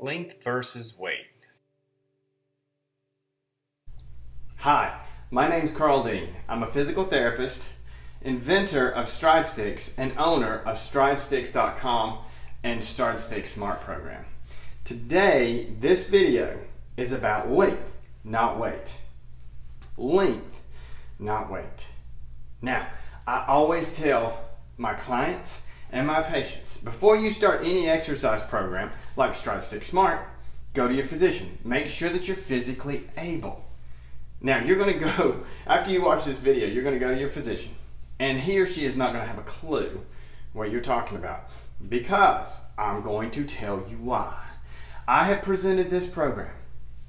Length versus weight. Hi, my name's Carl Dean. I'm a physical therapist, inventor of Stride Sticks, and owner of StrideSticks.com and Stride Sticks Smart Program. Today, this video is about length, not weight. Length, not weight. Now, I always tell my clients and my patients, before you start any exercise program like Stride Sticks Smart, go to your physician. Make sure that you're physically able. Now, you're going to go, after you watch this video, you're going to go to your physician, and he or she is not going to have a clue what you're talking about, because I'm going to tell you why. I have presented this program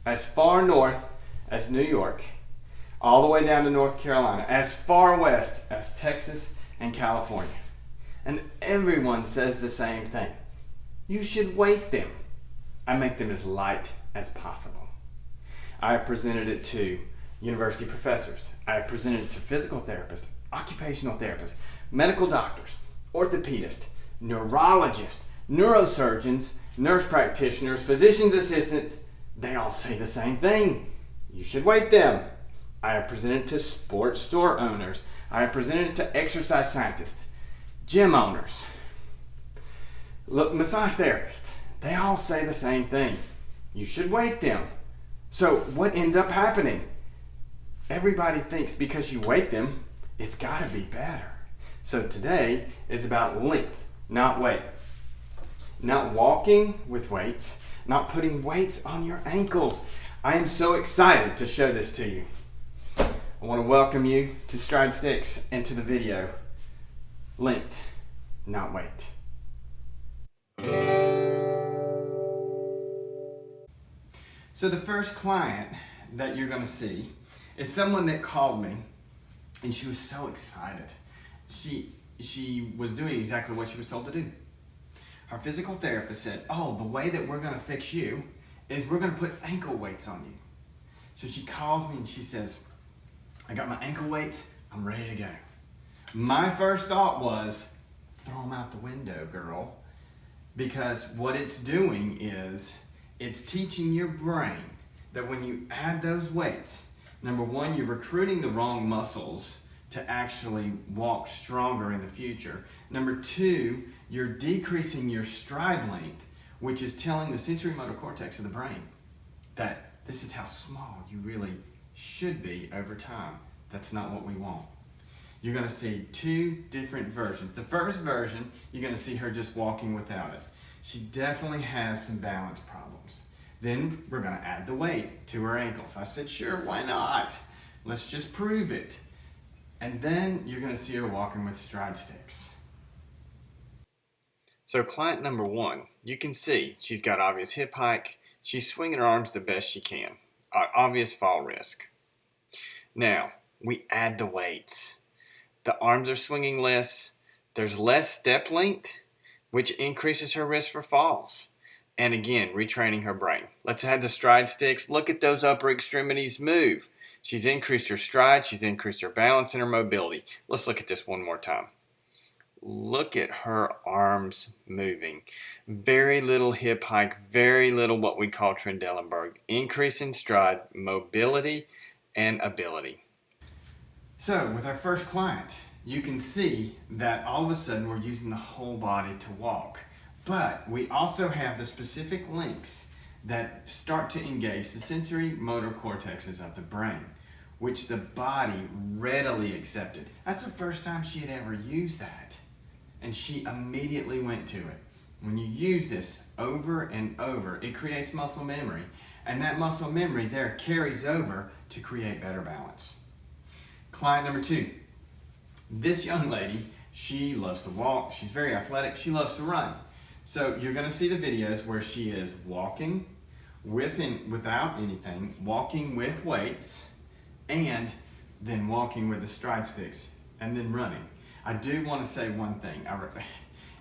as far north as New York, all the way down to North Carolina, as far west as Texas and California. And everyone says the same thing. You should weight them. I make them as light as possible. I have presented it to university professors. I have presented it to physical therapists, occupational therapists, medical doctors, orthopedists, neurologists, neurosurgeons, nurse practitioners, physician's assistants. They all say the same thing. You should weight them. I have presented it to sports store owners. I have presented it to exercise scientists, gym owners, massage therapists. They all say the same thing. You should weight them. So what ends up happening? Everybody thinks because you weight them, it's got to be better. So today is about length, not weight. Not walking with weights, not putting weights on your ankles. I am so excited to show this to you. I want to welcome you to Stride Sticks and to the video. Length, not weight. So the first client that you're going to see is someone that called me, and she was so excited. She was doing exactly what she was told to do. Her physical therapist said, "Oh, the way that we're going to fix you is we're going to put ankle weights on you." So she calls me and she says, "I got my ankle weights, I'm ready to go." My first thought was, throw them out the window, girl. Because what it's doing is, it's teaching your brain that when you add those weights, number one, you're recruiting the wrong muscles to actually walk stronger in the future. Number two, you're decreasing your stride length, which is telling the sensory motor cortex of the brain that this is how small you really should be over time. That's not what we want. You're going to see two different versions. The first version, you're going to see her just walking without it. She definitely has some balance problems. Then we're going to add the weight to her ankles. I said, sure, why not? Let's just prove it. And then you're going to see her walking with stride sticks. So client number one, you can see she's got obvious hip hike. She's swinging her arms the best she can. Obvious fall risk. Now, we add the weights. The arms are swinging less. There's less step length, which increases her risk for falls. And again, retraining her brain. Let's add the stride sticks. Look at those upper extremities move. She's increased her stride. She's increased her balance and her mobility. Let's look at this one more time. Look at her arms moving. Very little hip hike, very little what we call Trendelenburg. Increase in stride, mobility, and ability. So with our first client, you can see that all of a sudden we're using the whole body to walk. But we also have the specific links that start to engage the sensory motor cortexes of the brain, which the body readily accepted. That's the first time she had ever used that. And she immediately went to it. When you use this over and over, it creates muscle memory. And that muscle memory there carries over to create better balance. Client number two. This young lady, she loves to walk. She's very athletic. She loves to run. So you're going to see the videos where she is walking without anything, walking with weights, and then walking with the stride sticks, and then running. I do want to say one thing.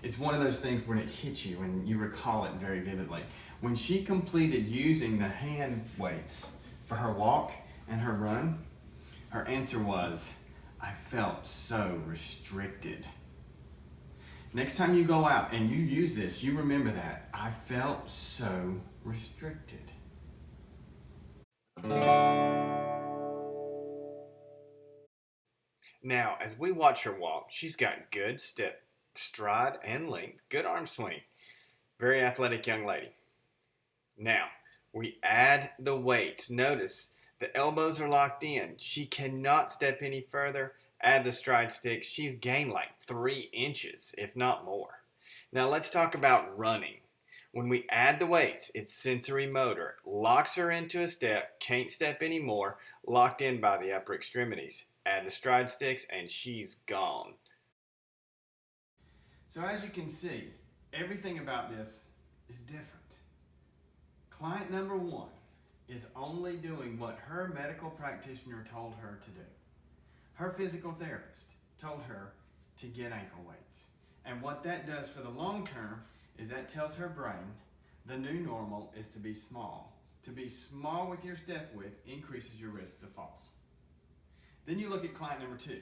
It's one of those things when it hits you and you recall it very vividly. When she completed using the hand weights for her walk and her run, her answer was, "I felt so restricted." Next time you go out and you use this, you remember that. I felt so restricted. Now, as we watch her walk, she's got good step, stride, and length, good arm swing. Very athletic young lady. Now, we add the weights. Notice the elbows are locked in. She cannot step any further. Add the stride sticks. She's gained like 3 inches, if not more. Now, let's talk about running. When we add the weights, it's sensory motor. Locks her into a step, can't step anymore, locked in by the upper extremities. Add the stride sticks, and she's gone. So as you can see, everything about this is different. Client number 1 is only doing what her medical practitioner told her to do. Her physical therapist told her to get ankle weights. And what that does for the long term is that tells her brain the new normal is to be small. To be small with your step width increases your risks of falls. Then you look at client number 2.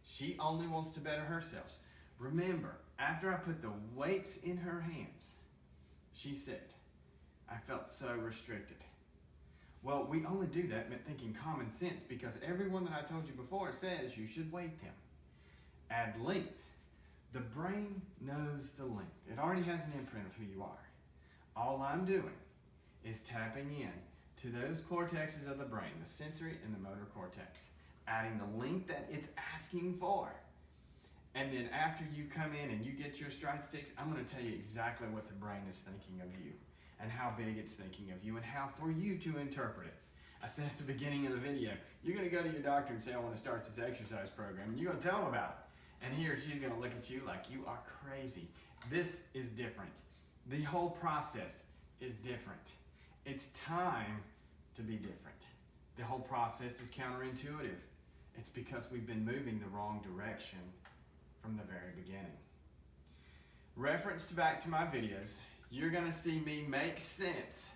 She only wants to better herself. Remember, after I put the weights in her hands, she said, I felt so restricted. Well, we only do that thinking common sense because everyone that I told you before says you should weight them. Add length. The brain knows the length. It already has an imprint of who you are. All I'm doing is tapping in to those cortexes of the brain, the sensory and the motor cortex, adding the length that it's asking for. And then after you come in and you get your stride sticks, I'm going to tell you exactly what the brain is thinking of you and how big it's thinking of you and how for you to interpret it. I said at the beginning of the video, you're going to go to your doctor and say, I want to start this exercise program, and you're going to tell them about it. And he or she's going to look at you like you are crazy. This is different. The whole process is different. It's time to be different. The whole process is counterintuitive. It's because we've been moving the wrong direction from the very beginning. Referenced back to my videos, you're going to see me make sense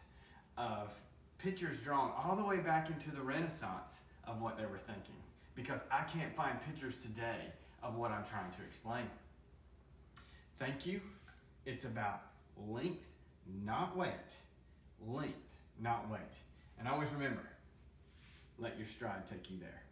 of pictures drawn all the way back into the Renaissance of what they were thinking, because I can't find pictures today of what I'm trying to explain. Thank you. It's about length, not weight. Length, not weight. And always remember, let your stride take you there.